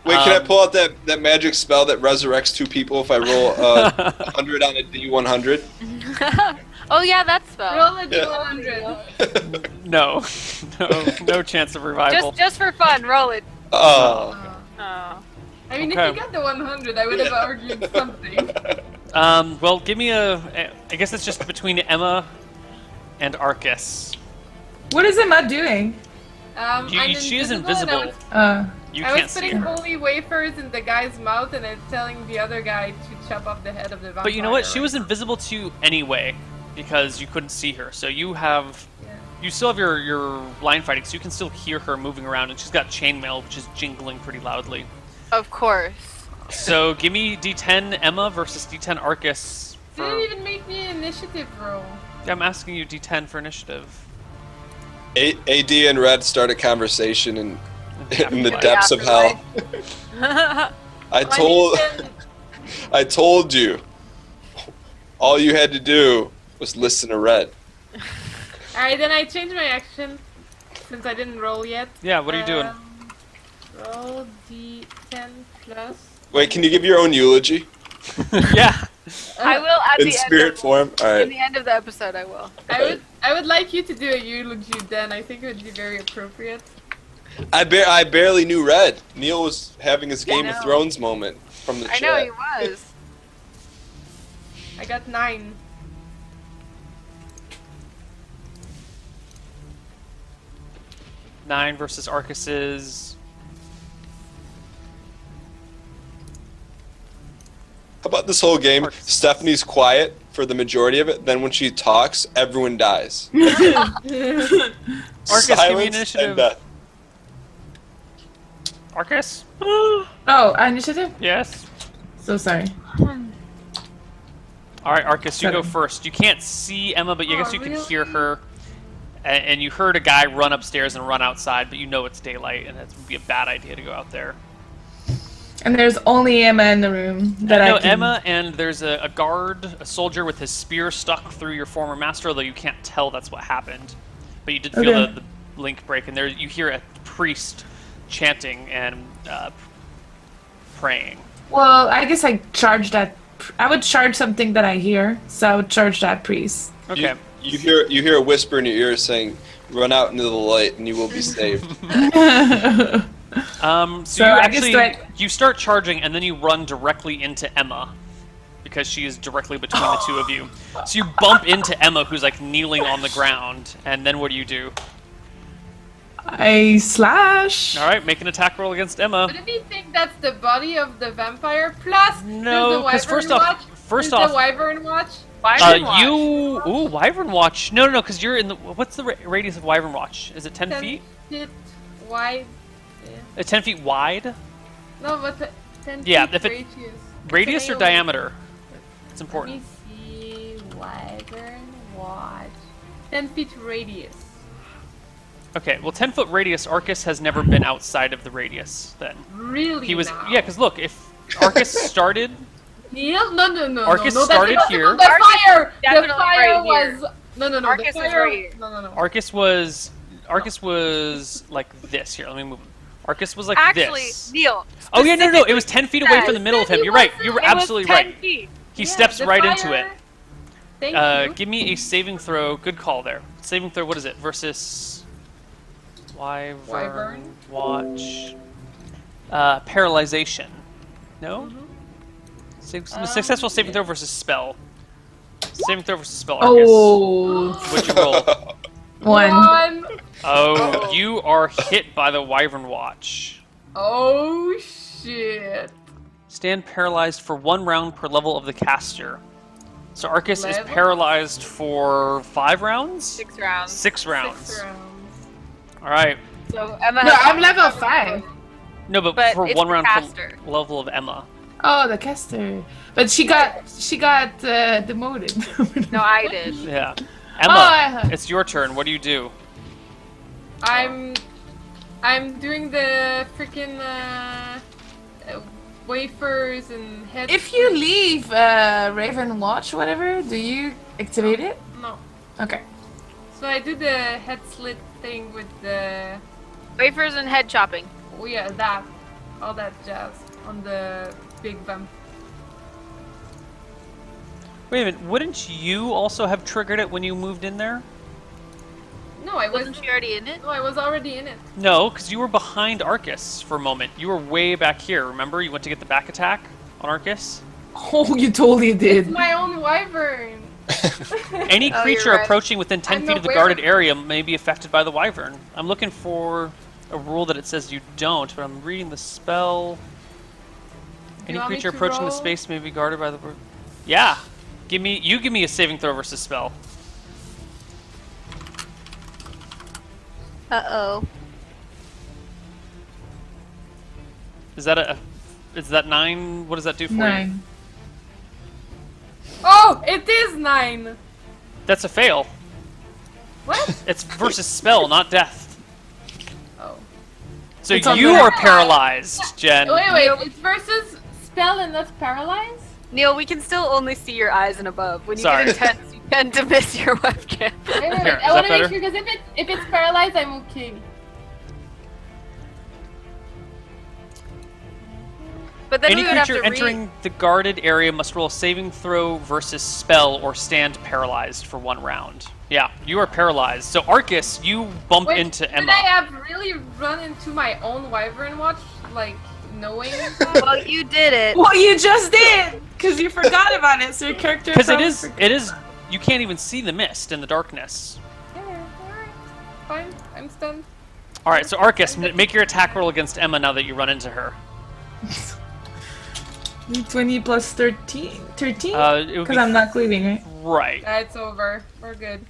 Wait, can I pull out that magic spell that resurrects 2 people if I roll 100 on a D100? Oh yeah, that spell. Roll a D100. No chance of revival. Just for fun, roll it. Oh. Oh. I mean, Okay. if you got the 100, I would have argued something. Well, give me I guess it's just between Emma and Arcas. What is Emma doing? She is invisible. You I can't was see putting her. holy wafers in the guy's mouth and then telling the other guy to chop off the head of the vampire. But you know what? She was invisible to you anyway because you couldn't see her. So you still have your line fighting, so you can still hear her moving around, and she's got chainmail, which is jingling pretty loudly. Of course. So give me D10 Emma versus D10 Arcas. Didn't even make me an initiative roll. Yeah, I'm asking you D10 for initiative. AD and Red start a conversation in the depths of hell. I told you. All you had to do was listen to Red. Alright, then I changed my action since I didn't roll yet. Yeah, what are you doing? Roll D10 plus. Wait, can you give your own eulogy? Yeah. I will at In the spirit end of, form? In Alright. the end of the episode, I will. I would like you to do a eulogy then. I think it would be very appropriate. I barely knew Red. Neal was having his Game of Thrones moment from the chat. I know he was. I got 9. Nine versus Arcas's. How about this whole game? Stephanie's quiet for the majority of it. Then when she talks, everyone dies. Arcas, give me Silence initiative. and death. Arcas? Oh, initiative? Yes. So sorry. Alright, Arcas, you go 7. first. You can't see Emma, but I guess you can hear really? her. And you heard a guy run upstairs and run outside, but you know it's daylight, and that would be a bad idea to go out there. And there's only Emma in the room that I No, can... Emma, and there's a guard, a soldier with his spear stuck through your former master, although you can't tell that's what happened. But you did feel Okay. the link break, and there you hear a priest chanting and praying. Well, I guess I charge that... I would charge something that I hear, so I would charge that priest. Okay. You hear a whisper in your ear saying, "Run out into the light, and you will be saved." So you I guess actually you start charging, and then you run directly into Emma because she is directly between the two of you. So you bump into Emma, who's like kneeling on the ground, and then what do? I slash. All right, make an attack roll against Emma. Wouldn't you think that's the body of the vampire? Plus, No, because first off, the wyvern watch. Wyvern watch. Wyvern Watch. No, because you're in the. What's the radius of Wyvern Watch? Is it 10 feet? 10 feet wide. 10 feet wide? No, but 10 Yeah, feet if it- radius. Radius or AOE. diameter? It's Let important. me see. Wyvern watch. 10 feet radius. Okay, well, 10-foot radius. Arcas has never been outside of the radius. Then Really? he was. now? Yeah, because look, if Arcas started. Neal? No. Arcus no, started that's here. The fire! The definitely fire right here. was... No. Arcus the is fire... right here. No. Arcas was like this. Here, let me move him. Arcas was like Actually, this. Neal. Oh yeah, no, it was 10 feet away from the middle of him. You're right. You were It was absolutely 10 right. feet. He Yeah, steps the right into it. fire- Thank you. Give me a saving throw. Good call there. Saving throw. What is it? Versus Wyvern Watch. Paralyzation. No. Successful saving throw versus spell. Saving throw versus spell. Arcus. Oh, What'd you roll? 1. Oh, you are hit by the Wyvern Watch. Oh, shit. Stand paralyzed for 1 round per level of the caster. So Arcas is Level? paralyzed for 5 rounds? 6 rounds. 6 rounds. 6 rounds. Alright. So Emma No, has I'm level 5. No, but But for it's 1 the round caster. per level of Emma. Oh, the caster. But she got demoted. No, I did. Yeah. Oh, Emma, it's your turn. What do you do? I'm doing the freaking wafers and head. If you leave Raven Watch, whatever, do you activate it? No. Okay. So I do the head slit thing with the. Wafers and head chopping. Oh yeah, that. all that jazz on the big bump. Wait a minute, wouldn't you also have triggered it when you moved in there? No, I wasn't. Wasn't she already in it? No, I was already in it. No, because you were behind Arcas for a moment. You were way back here, remember? You went to get the back attack on Arcas? Oh, you totally It's did. my own wyvern. Any Oh, creature you're right. approaching within 10 I'm feet of the aware guarded of- area may be affected by the wyvern. I'm looking for a rule that it says you don't, but I'm reading the spell. Any want me creature to approaching the roll? space may be guarded by the... Yeah! Give me a saving throw versus spell. Uh-oh. Is that 9? What does that do for you? 9. Oh, it is 9. That's a fail. What? It's versus spell, not death. Oh. So It's on you the- are paralyzed, Jen. Wait, it's versus spell and not paralyzed? Neil, we can still only see your eyes and above. When you Sorry. get intense, you tend to miss your webcam. Wait, Here, is I want that to make better? sure, because if it's paralyzed, I'm okay. But then Any we would have creature to entering the guarded area must roll a saving throw versus spell or stand paralyzed for 1 round. Yeah, you are paralyzed. So Arcas, you bump Wait, into did Emma. I have really run into my own wyvern watch, like, knowing that? Well, you did it. Well, you just did! Because you forgot about it, so your character Because probably it is, you can't even see the mist in the darkness. Yeah, alright. Fine, I'm stunned. All right, so Arcas, make your attack roll against Emma now that you run into her. 20 plus 13? 13? It would Because be I'm not cleaving, right? right. It's over. We're good.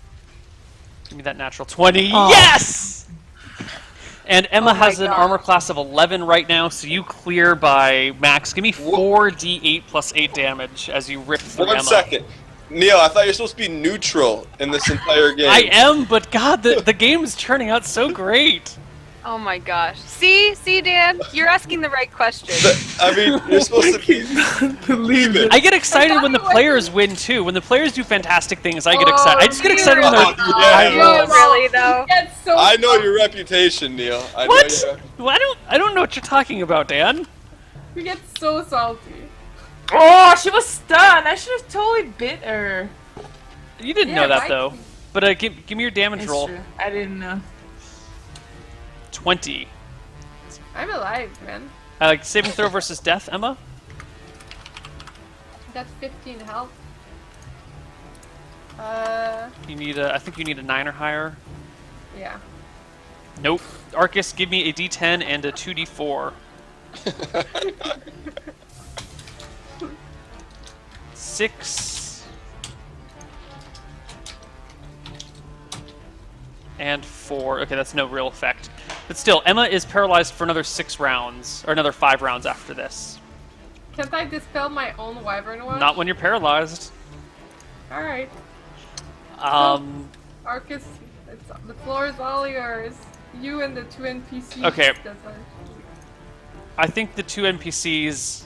Give me that natural 20. Oh. Yes! And Emma Oh my has an God. armor class of 11 right now, so you clear by max. Give me 4d8 plus 8 damage as you rip through Emma. 1 second. Neil, I thought you're supposed to be neutral in this entire game. I am, but God, the game is turning out so great. Oh my gosh. See, Dan, you're asking the right question. I mean, you're supposed to be. Believe it. I get excited when the players win too. When the players do fantastic things, I get excited. I just get excited when they're Oh, high yeah. rolls. Really though? That's so I know your reputation, Neil. I know What? your Well, I don't know what you're talking about, Dan. We get so salty. Oh, she was stunned. I should have totally bit her. You didn't Yeah, know that right. though. But give me your damage It's roll. true. I didn't know. 20. I'm alive, man. Saving throw versus death, Emma. That's 15 health. You need I think you need a 9 or higher. Yeah. Nope. Arcas, give me a D10 and a 2D4. 6 and 4. Okay, that's no real effect. But still, Emma is paralyzed for another 6 rounds, or another 5 rounds after this. Can't I dispel my own wyvern watch? Not when you're paralyzed. Alright. Arcas, the floor is all yours. You and the 2 NPCs. Okay. that are- I think the 2 NPCs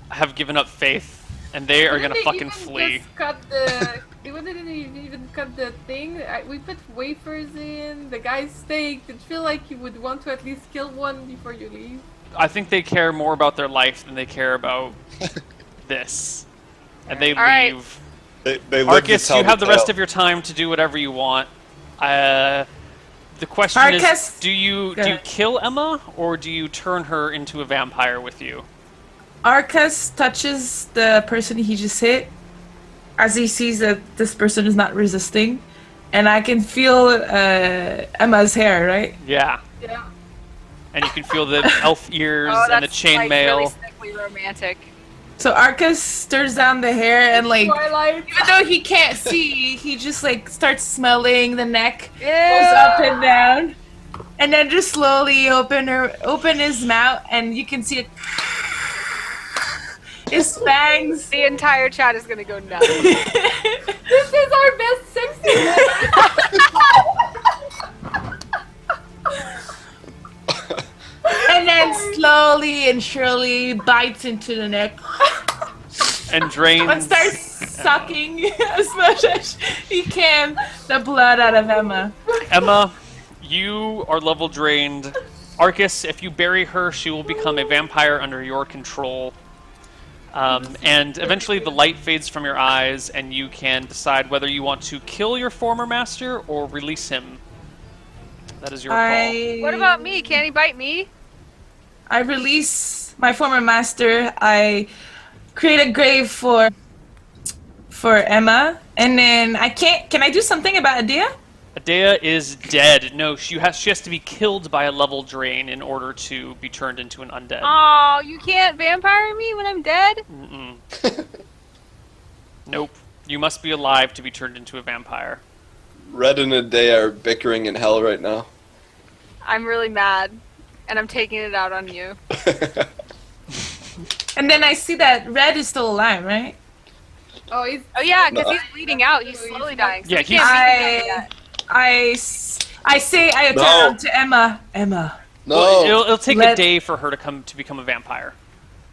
have given up faith, and they are Didn't gonna they fucking even flee. just cut the. They didn't even cut the thing. We put wafers in. The guy's staked. Did you feel like you would want to at least kill one before you leave? I think they care more about their life than they care about this. And they All right. leave. They live to Arcas, tell you have the rest tale. of your time to do whatever you want. The question Arcas! is, do you Go. kill Emma, or do you turn her into a vampire with you? Arcas touches the person he just hit as he sees that this person is not resisting. And I can feel Emma's hair, right? Yeah. Yeah. And you can feel the elf ears Oh, and the that's like chainmail. really sickly romantic. So Arcas stirs down the hair and like, Twilight. even though he can't see, he just like starts smelling the neck, goes Yeah. up and down, and then just slowly open his mouth, and you can see it. His fangs. The entire chat is gonna go nuts. This is our best sexy. And then slowly and surely bites into the neck And drains. and starts sucking as much as he can the blood out of Emma. Emma, you are level drained. Arcas, if you bury her, she will become a vampire under your control. And eventually the light fades from your eyes, and you can decide whether you want to kill your former master or release him. That is your call. What about me? Can he bite me? I release my former master. I create a grave for Emma, and then Can I do something about Adea? Adea is dead. No, she has to be killed by a level drain in order to be turned into an undead. Oh, you can't vampire me when I'm dead? Mm-mm. Nope. You must be alive to be turned into a vampire. Red and Adea are bickering in hell right now. I'm really mad, and I'm taking it out on you. And then I see that Red is still alive, right? Oh, he's. Oh yeah, because he's bleeding out. He's slowly dying. So Yeah, we can't beat him yet. I turn around to Emma. Emma. No. Well, it'll take a day for her to become a vampire.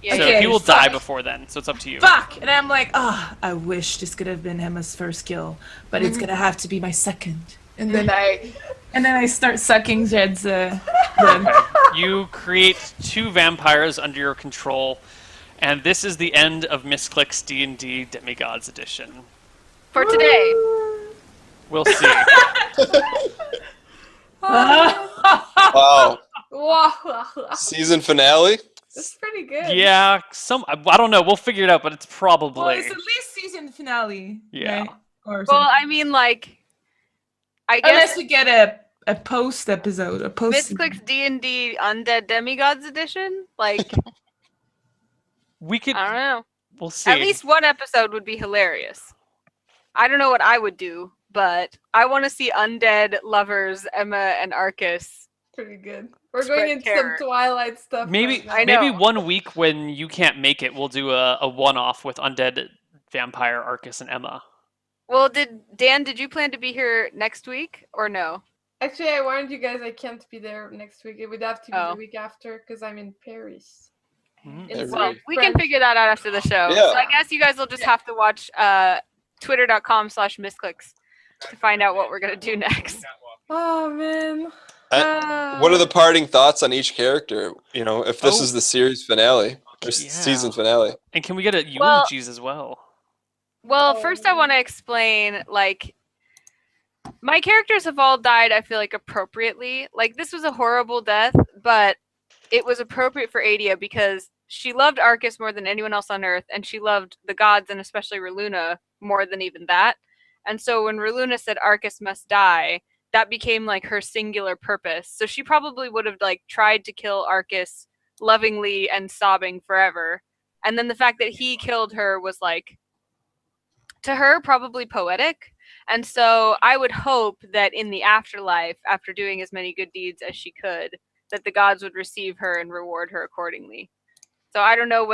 Yeah, So Okay, he will fuck. die before then, so it's up to you. Fuck! And I'm like, I wish this could have been Emma's first kill, but it's gonna have to be my second. And then I start sucking Jed's blood. You create 2 vampires under your control, and this is the end of Misscliks D&D Demigods edition. For today. We'll see. Wow. Wow. Season finale? That's pretty good. Yeah, I don't know. We'll figure it out, but it's probably. Well, it's at least season finale. Yeah. Right? Or Well, something. I mean, like, I Unless guess we get a post episode, a post. Misscliks D&D Undead Demigods edition. Like, We could. I don't know. We'll see. At least one episode would be hilarious. I don't know what I would do, but I want to see undead lovers Emma and Arcas. Pretty good. We're Spread going into terror. some Twilight stuff. Maybe right now. I know. maybe 1 week when you can't make it, we'll do a one-off with undead vampire Arcas and Emma. Well, did you plan to be here next week or no? Actually, I warned you guys I can't be there next week. It would have to be Oh. the week after because I'm in Paris. Mhm. It's Well, like We can French. figure that out after the show. Yeah. So I guess you guys will just have to watch twitter.com/Misscliks to find out what we're going to do next. Oh, man. What are the parting thoughts on each character? You know, if this Oh. is the series finale or Yeah. season finale. And can we get a Well- eulogies as well? Well, first I want to explain, like, my characters have all died, I feel like, appropriately. Like, this was a horrible death, but it was appropriate for Adea because she loved Arcas more than anyone else on Earth, and she loved the gods, and especially Reluna, more than even that. And so when Reluna said Arcas must die, that became, like, her singular purpose. So she probably would have, like, tried to kill Arcas lovingly and sobbing forever. And then the fact that he killed her was, like, to her, probably poetic. And so I would hope that in the afterlife, after doing as many good deeds as she could, that the gods would receive her and reward her accordingly. So I don't know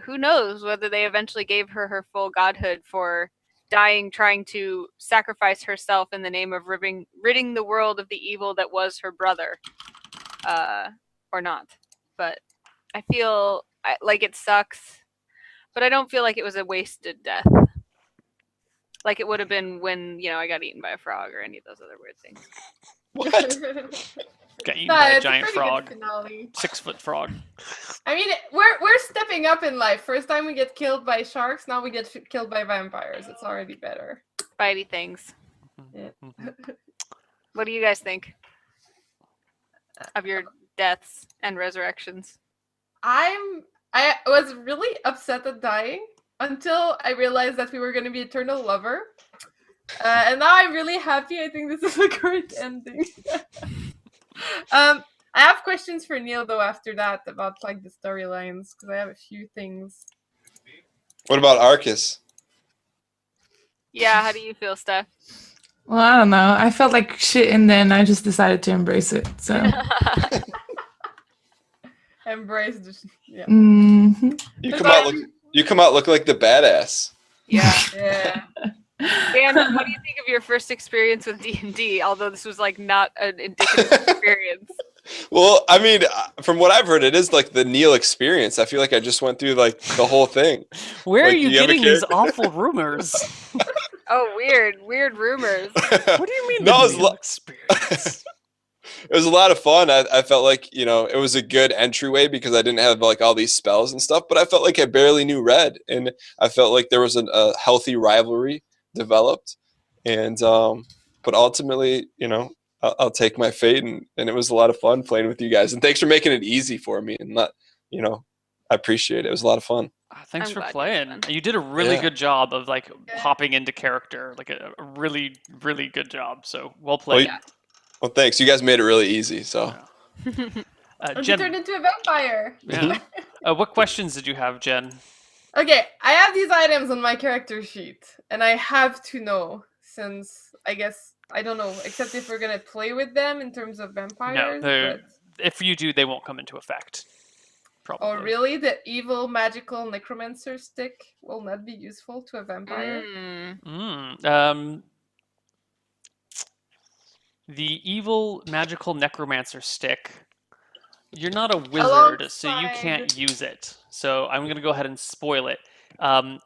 who knows whether they eventually gave her her full godhood for dying, trying to sacrifice herself in the name of ridding the world of the evil that was her brother, or not. But I feel like it sucks, but I don't feel like it was a wasted death. Like it would have been when, I got eaten by a frog or any of those other weird things. What? Got eaten by a It's giant pretty good frog. finale. 6-foot frog. I mean, we're stepping up in life. First time we get killed by sharks, now we get killed by vampires. It's already better. Spidey things. Yeah. What do you guys think of your deaths and resurrections? I was really upset at dying until I realized that we were going to be eternal lover. And now I'm really happy. I think this is a great ending. I have questions for Neil though after that about like the storylines because I have a few things. What about Arcas? Yeah, how do you feel, Steph? Well, I don't know. I felt like shit, and then I just decided to embrace it. So. Embrace the yeah. Mhm. You come out look like the badass. Yeah. Yeah. Dan, what do you think of your first experience with D&D? Although this was like not an indicative experience. Well, I mean, from what I've heard, it is like the Neal experience. I feel like I just went through like the whole thing. Where Like, are you do you have a getting these character? awful rumors? Oh, weird rumors. What do you mean No, the it's Neal experience? It was a lot of fun. I felt like, you know, it was a good entryway because I didn't have like all these spells and stuff, but I felt like I barely knew red, and I felt like there was a healthy rivalry developed. And but ultimately, you know, I'll take my fate, and it was a lot of fun playing with you guys. And thanks for making it easy for me, and not, you know, I appreciate it. It was a lot of fun. Thanks I'm for glad you playing. had fun. You did a really Yeah. good job of like Yeah. hopping into character, like a really, really good job. So well Well, played. well, thanks. You guys made it really easy. So Yeah. And he Jen, turned into a vampire. yeah. What questions did you have, Jen? Okay, I have these items on my character sheet, and I have to know, since I guess I don't know, except if we're gonna play with them in terms of vampires. No, But if you do, they won't come into effect. Probably. oh, really? The evil magical necromancer stick will not be useful to a vampire? The evil magical necromancer stick. You're not a wizard, so you can't Alongside- use it. So I'm going to go ahead and spoil it.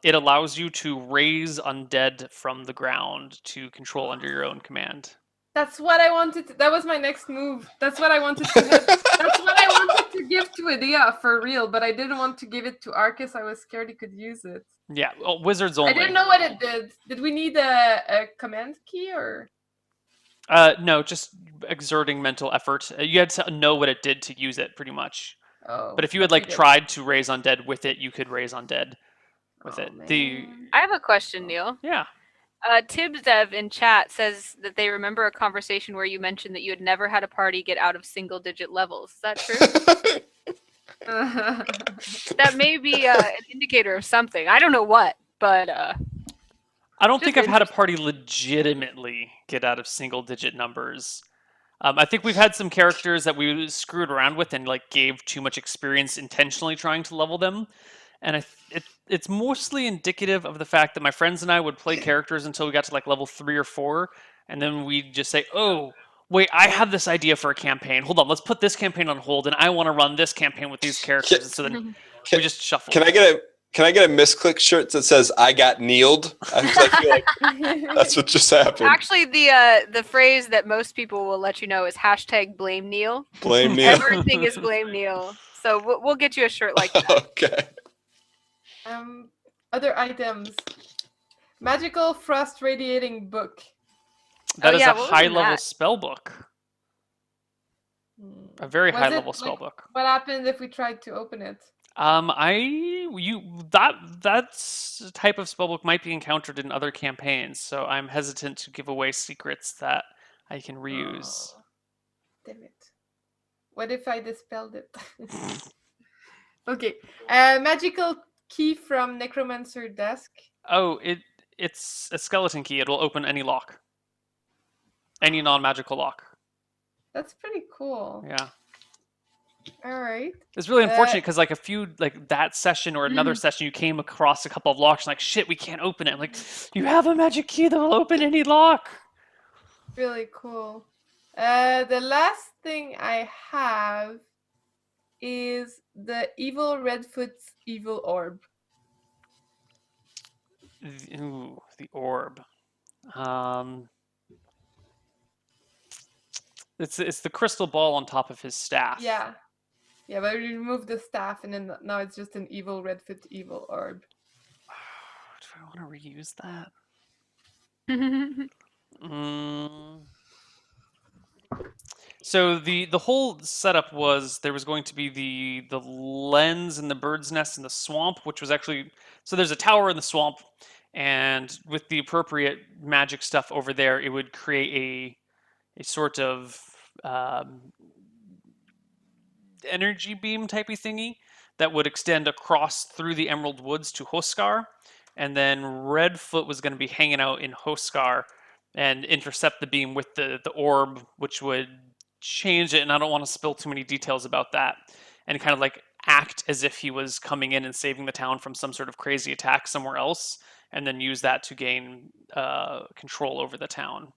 It allows you to raise undead from the ground to control under your own command. That's what I wanted. That was my next move. That's what I wanted to. That's what I wanted to give to Adea for real, but I didn't want to give it to Arcas. I was scared he could use it. Yeah, well, wizards only. I didn't know what it did. Did we need a command key or? No, just exerting mental effort. You had to know what it did to use it, pretty much. Oh. But if you had but we like didn't. tried to raise undead with it, you could raise undead with Oh, it. The man. I have a question, Neil. yeah. Tibsdev in chat says that they remember a conversation where you mentioned that you had never had a party get out of single-digit levels. Is that true? That may be an indicator of something. I don't know what, but I don't think I've Just had a party legitimately get out of single digit numbers. I think we've had some characters that we screwed around with and like gave too much experience intentionally trying to level them. And it's mostly indicative of the fact that my friends and I would play characters until we got to like level 3 or 4, and then we'd just say, "Oh, wait, I have this idea for a campaign. Hold on, let's put this campaign on hold, and I want to run this campaign with these characters." And so then we just shuffle. Can I get a Misscliks shirt that says "I got kneeled"? I feel like that's what just happened. actually the phrase that most people will let you know is hashtag blame Neil. Blame Neil. Everything is blame Neil. So we'll get you a shirt like that. Okay. Other items. Magical frost radiating book. That is yeah, a what was high in level that? spell book. Hmm. A very Was high it, level spell like, book. What happened if we tried to open it? That's a type of spellbook might be encountered in other campaigns, so I'm hesitant to give away secrets that I can reuse. Oh, damn it. What if I dispelled it? Okay. Magical key from necromancer desk. Oh, it's a skeleton key. It'll open any lock, any non-magical lock. That's pretty cool. Yeah, All right. it's really unfortunate because like a few like that session or another session, you came across a couple of locks and like shit, we can't open it. I'm like, you have a magic key that will open any lock. Really cool. The last thing I have is the evil Redfoot's evil orb. Ooh, the orb. It's the crystal ball on top of his staff. Yeah. Yeah, but we removed the staff and then now it's just an evil Redfoot evil orb. Do I want to reuse that? So the whole setup was there was going to be the lens and the bird's nest in the swamp, which was actually so there's a tower in the swamp, and with the appropriate magic stuff over there, it would create a sort of energy beam typey thingy that would extend across through the Emerald Woods to Hoskar, and then Redfoot was going to be hanging out in Hoskar and intercept the beam with the orb, which would change it, and I don't want to spill too many details about that, and kind of like act as if he was coming in and saving the town from some sort of crazy attack somewhere else, and then use that to gain control over the town.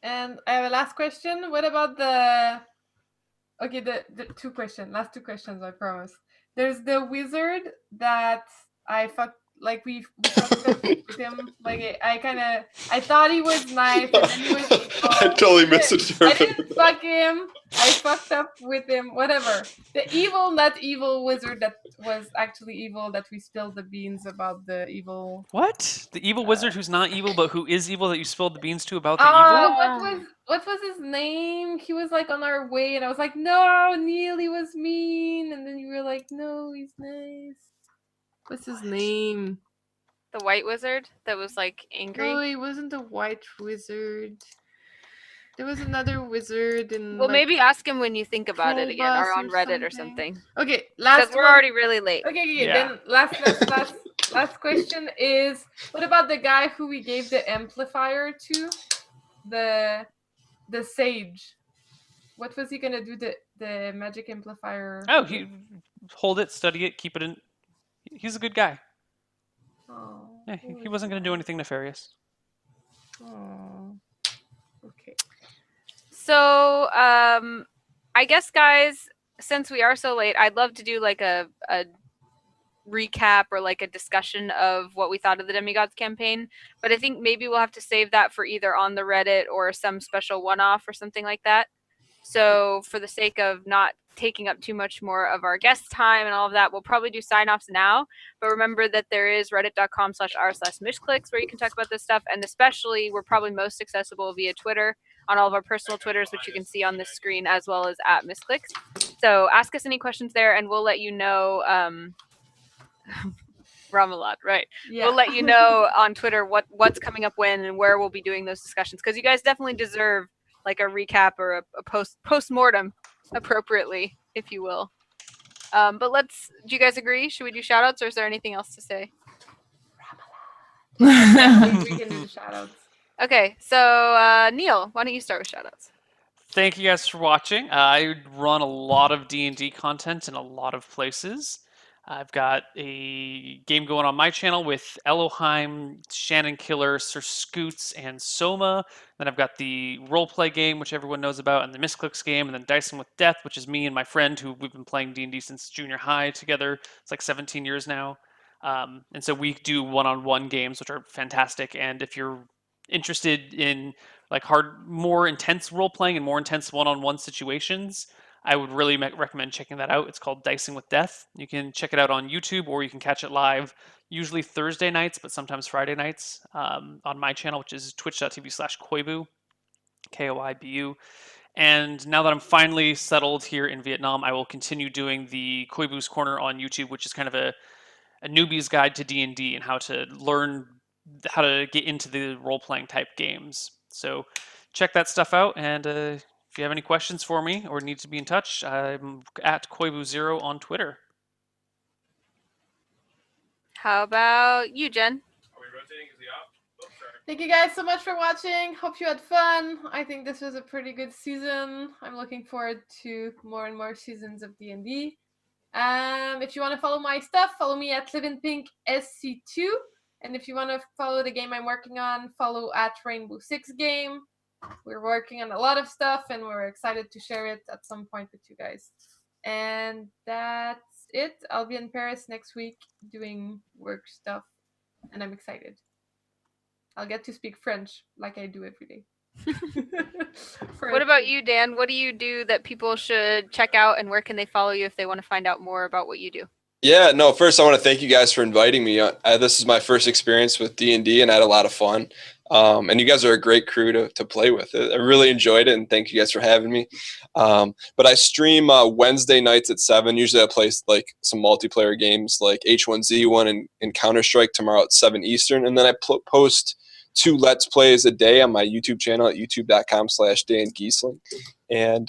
And I have a last question. What about the... Okay, the last two questions, I promise. There's the wizard that I like we fucked up with him. Like I thought he was nice, and then he was evil. I totally I misinterpreted. didn't fuck him. I fucked up with him. Whatever. The evil, not evil wizard that was actually evil. That we spilled the beans about the evil. What? The evil wizard who's not evil, but who is evil that you spilled the beans to about the Oh, what was his name? He was like on our way, and I was like, no, Neil, he was mean, and then you were like, no, he's nice. What's his name? The white wizard that was like angry. No, he wasn't a white wizard. There was another wizard in. Well, like, maybe ask him when you think about it again, Krolbus or on or Reddit or something. something. Okay, Because last we're one. already really late. Okay, Yeah. then last question is, what about the guy who we gave the amplifier to? The sage. What was he gonna do? The magic amplifier. Oh, he hold it, study it, keep it in. He's a good guy. Oh, Yeah, he wasn't going to do anything nefarious. Oh. Okay. So, I guess, guys, since we are so late, I'd love to do like a recap or like a discussion of what we thought of the Demigods campaign. But I think maybe we'll have to save that for either on the Reddit or some special one-off or something like that. So for the sake of not taking up too much more of our guest time and all of that, we'll probably do sign-offs now. But remember that there is reddit.com/r/Misscliks where you can talk about this stuff. And especially, we're probably most accessible via Twitter on all of our personal Twitters, which you can see on this screen, as well as at Misscliks. So ask us any questions there, and we'll let you know. Ramalot, right? Yeah. We'll let you know on Twitter what's coming up when and where we'll be doing those discussions, because you guys definitely deserve like a recap or a post-mortem appropriately, if you will. But do you guys agree? Should we do shout-outs, or is there anything else to say? Yeah, we can do the shout-outs. Okay, so Neil, why don't you start with shout-outs? Thank you guys for watching. I run a lot of D&D content in a lot of places. I've got a game going on my channel with Elohim, Shannon Killer, Sir Scoots, and Soma. Then I've got the roleplay game, which everyone knows about, and the Misscliks game, and then Dicing with Death, which is me and my friend who we've been playing D&D since junior high together. It's like 17 years now. And so we do one-on-one games, which are fantastic. And if you're interested in like more intense role-playing and more intense one-on-one situations, I would really recommend checking that out. It's called Dicing with Death. You can check it out on YouTube, or you can catch it live, usually Thursday nights, but sometimes Friday nights on my channel, which is twitch.tv/Koibu, Koibu. And now that I'm finally settled here in Vietnam, I will continue doing the Koibu's Corner on YouTube, which is kind of a newbie's guide to D&D and how to learn how to get into the role-playing type games. So check that stuff out, and if you have any questions for me or need to be in touch, I'm at Koibu0 on Twitter. How about you, Jen? Are we rotating? Is he off? Oh, sorry. Thank you guys so much for watching. Hope you had fun. I think this was a pretty good season. I'm looking forward to more and more seasons of D&D. If you want to follow my stuff, follow me at Livinpink SC2. And if you want to follow the game I'm working on, follow at Rainbow Six Game. We're working on a lot of stuff, and we're excited to share it at some point with you guys. And that's it. I'll be in Paris next week doing work stuff, and I'm excited. I'll get to speak French like I do every day. What about you, Dan? What do you do that people should check out, and where can they follow you if they want to find out more about what you do? Yeah, no, first I want to thank you guys for inviting me. This is my first experience with D&D, and I had a lot of fun. And you guys are a great crew to play with. I really enjoyed it, and thank you guys for having me. But I stream Wednesday nights at 7. Usually I play like some multiplayer games like H1Z1 and Counter-Strike tomorrow at 7 Eastern. And then I post 2 Let's Plays a day on my YouTube channel at youtube.com/Dan Giesling. And,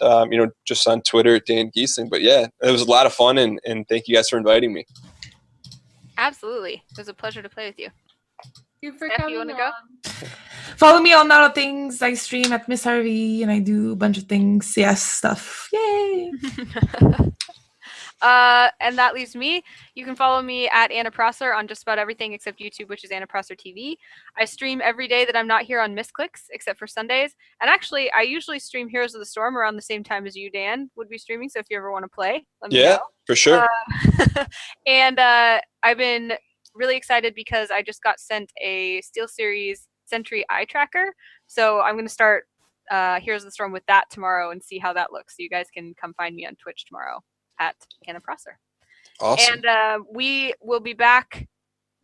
just on Twitter at Dan Giesling. But yeah, it was a lot of fun, and thank you guys for inviting me. Absolutely. It was a pleasure to play with you. You for Steph, coming you wanna go? on. Follow me on all the things. I stream at Missharvey and I do a bunch of things. Yes, stuff. Yay! And that leaves me. You can follow me at Anna Prosser on just about everything except YouTube, which is Anna Prosser TV. I stream every day that I'm not here on Misscliks, except for Sundays. And actually, I usually stream Heroes of the Storm around the same time as you, Dan, would be streaming. So if you ever want to play, let me know. For sure. And I've been really excited because I just got sent a SteelSeries Sentry eye tracker. So I'm going to start Heroes of the Storm with that tomorrow and see how that looks. So you guys can come find me on Twitch tomorrow at Cannon Prosser. Awesome. And we will be back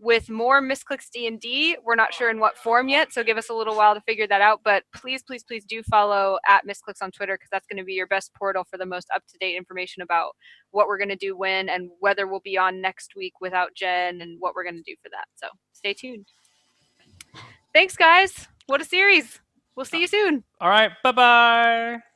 with more Misscliks D&D. We're not sure in what form yet, so give us a little while to figure that out. But please, please, please do follow at Misscliks on Twitter, because that's going to be your best portal for the most up-to-date information about what we're going to do when and whether we'll be on next week without Jen and what we're going to do for that. So stay tuned. Thanks, guys. What a series. We'll see you soon. All right. Bye-bye.